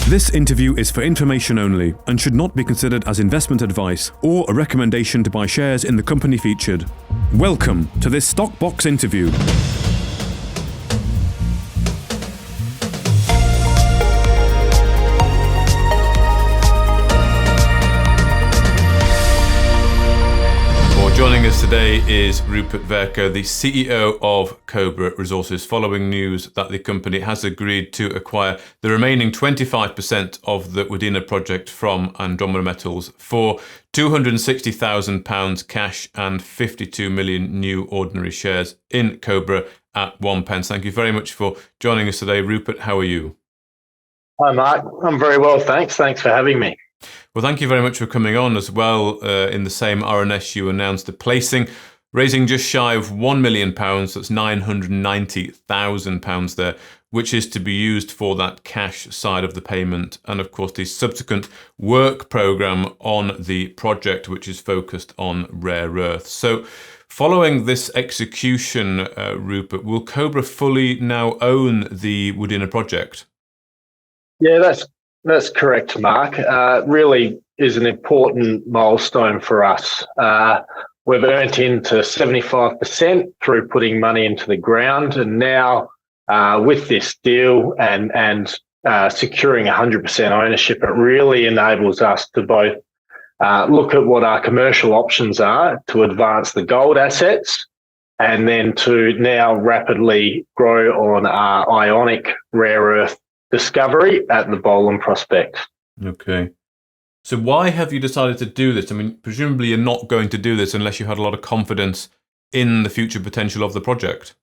This interview is for information only and should not be considered as investment advice or a recommendation to buy shares in the company featured. Welcome to this Stock Box interview. Joining us today is Rupert Verco, the CEO of Cobra Resources, following news that the company has agreed to acquire the remaining 25% of the Wudinna project from Andromeda Metals for £260,000 cash and 52 million new ordinary shares in Cobra at 1 pence. Thank you very much for joining us today. Rupert, how are you? Hi, Mark. I'm very well, thanks. Thanks for having me. Well, thank you very much for coming on as well. In the same RNS, you announced a placing, raising just shy of £1 million, that's £990,000 there, which is to be used for that cash side of the payment. And of course, the subsequent work programme on the project, which is focused on rare earths. So following this execution, Rupert, will Cobra fully now own the Wudinna project? Yeah, that's correct, Mark. Really is an important milestone for us. We've earned into 75% through putting money into the ground, and now with this deal and securing 100% ownership, it really enables us to both look at what our commercial options are to advance the gold assets, and then to now rapidly grow on our ionic rare earth discovery at the Boland prospect. Okay. So why have you decided to do this? I mean, presumably you're not going to do this unless you had a lot of confidence in the future potential of the project.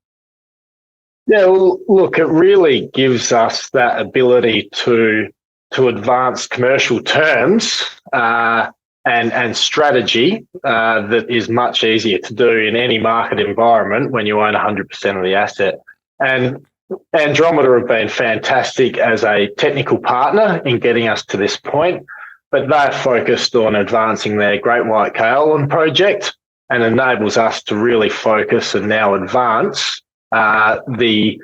Yeah, well, look, it really gives us that ability to advance commercial terms and strategy that is much easier to do in any market environment when you own 100% of the asset. And Andromeda have been fantastic as a technical partner in getting us to this point, but they're focused on advancing their Great White Kaolin project and enables us to really focus and now advance the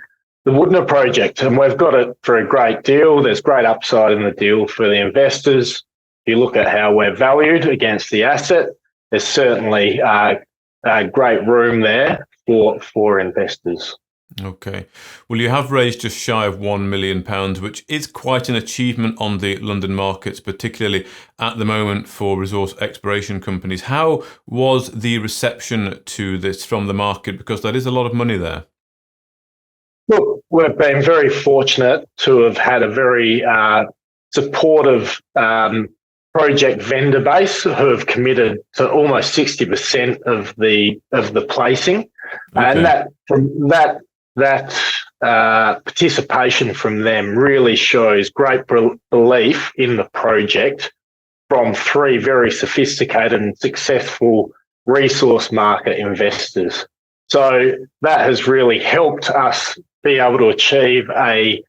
Wudinna project. And we've got it for a great deal. There's great upside in the deal for the investors. If you look at how we're valued against the asset, there's certainly a great room there for investors. Okay. Well, you have raised just shy of £1 million, which is quite an achievement on the London markets, particularly at the moment for resource exploration companies. How was the reception to this from the market? Because there is a lot of money there. Look, we've been very fortunate to have had a very supportive project vendor base who have committed to almost 60% of the placing, okay. And that participation from them really shows great belief in the project from three very sophisticated and successful resource market investors. So that has really helped us be able to achieve a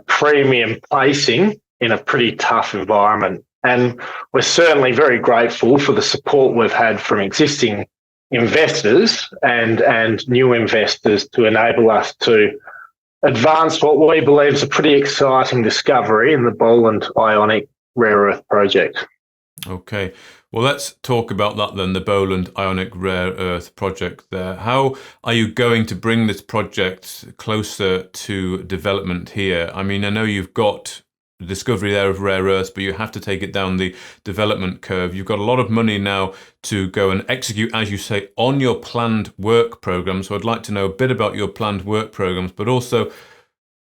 premium placing in a pretty tough environment. And we're certainly very grateful for the support we've had from existing investors and new investors to enable us to advance what we believe is a pretty exciting discovery in the Boland Ionic Rare Earth project. Okay. Well, let's talk about that then, the Boland Ionic Rare Earth project there. How are you going to bring this project closer to development here? I mean, I know you've got the discovery there of rare earths, but you have to take it down the development curve. You've got a lot of money now to go and execute, as you say, on your planned work program. So I'd like to know a bit about your planned work programs, but also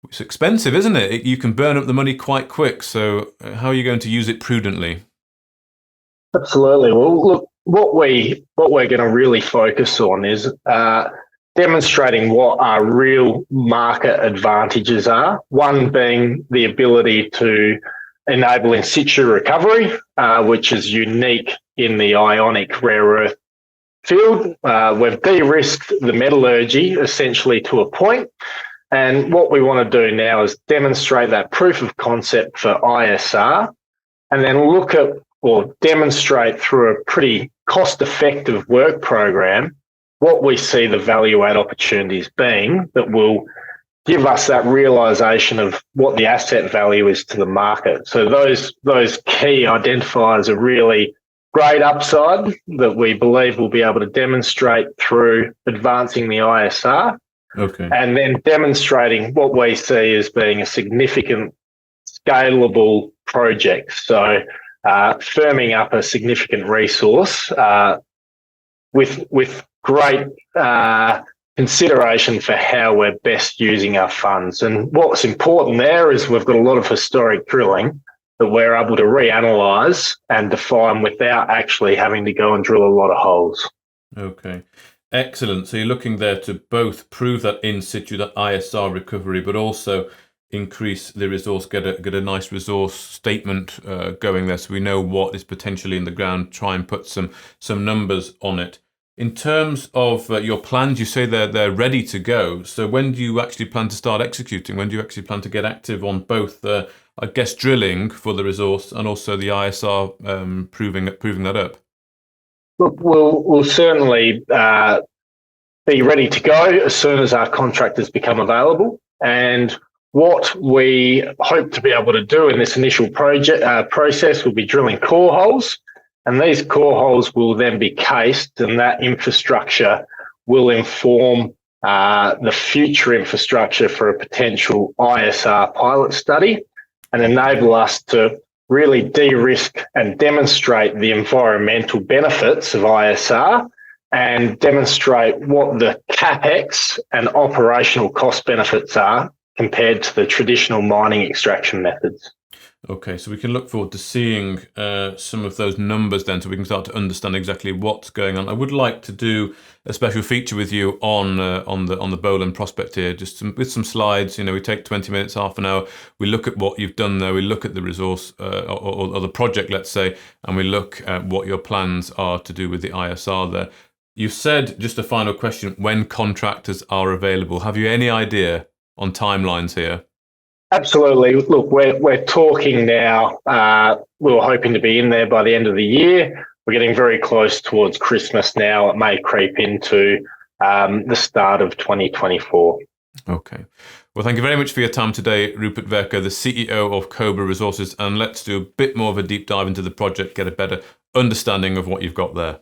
it's expensive, isn't it? You can burn up the money quite quick. So how are you going to use it prudently? Absolutely. Well, look, what we're going to really focus on is demonstrating what our real market advantages are. One being the ability to enable in situ recovery, which is unique in the ionic rare earth field. We've de-risked the metallurgy essentially to a point, and what we want to do now is demonstrate that proof of concept for ISR, and then look at or demonstrate through a pretty cost-effective work program what we see the value add opportunities being that will give us that realisation of what the asset value is to the market. So those key identifiers are really great upside that we believe we'll be able to demonstrate through advancing the ISR. Okay. And then demonstrating what we see as being a significant scalable project. So firming up a significant resource with great consideration for how we're best using our funds. And what's important there is we've got a lot of historic drilling that we're able to reanalyse and define without actually having to go and drill a lot of holes. Okay. Excellent. So you're looking there to both prove that in situ, that ISR recovery, but also increase the resource, get a nice resource statement going there, so we know what is potentially in the ground. Try and put some numbers on it. In terms of your plans, you say they're ready to go. So when do you actually plan to start executing? When do you actually plan to get active on both, I guess, drilling for the resource and also the ISR proving that up? Look, we'll certainly be ready to go as soon as our contractors become available. And what we hope to be able to do in this initial process will be drilling core holes. And these core holes will then be cased, and that infrastructure will inform the future infrastructure for a potential ISR pilot study and enable us to really de-risk and demonstrate the environmental benefits of ISR and demonstrate what the CapEx and operational cost benefits are compared to the traditional mining extraction methods. Okay, so we can look forward to seeing some of those numbers then, so we can start to understand exactly what's going on. I would like to do a special feature with you on the Boland prospect here, just with some slides. You know, we take 20 minutes, half an hour. We look at what you've done there. We look at the resource or the project, let's say, and we look at what your plans are to do with the ISR there. You said, just a final question, when contractors are available. Have you any idea on timelines here? Absolutely. Look, we're talking now. We were hoping to be in there by the end of the year. We're getting very close towards Christmas now. It may creep into the start of 2024. Okay. Well, thank you very much for your time today, Rupert Verka, the CEO of Cobra Resources, and let's do a bit more of a deep dive into the project, get a better understanding of what you've got there.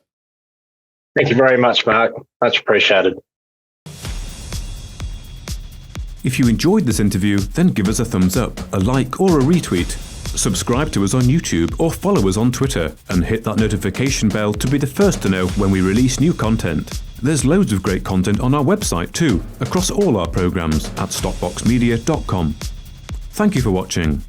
Thank you very much, Mark. Much appreciated. If you enjoyed this interview, then give us a thumbs up, a like or a retweet. Subscribe to us on YouTube or follow us on Twitter and hit that notification bell to be the first to know when we release new content. There's loads of great content on our website too, across all our programs at stopboxmedia.com. Thank you for watching.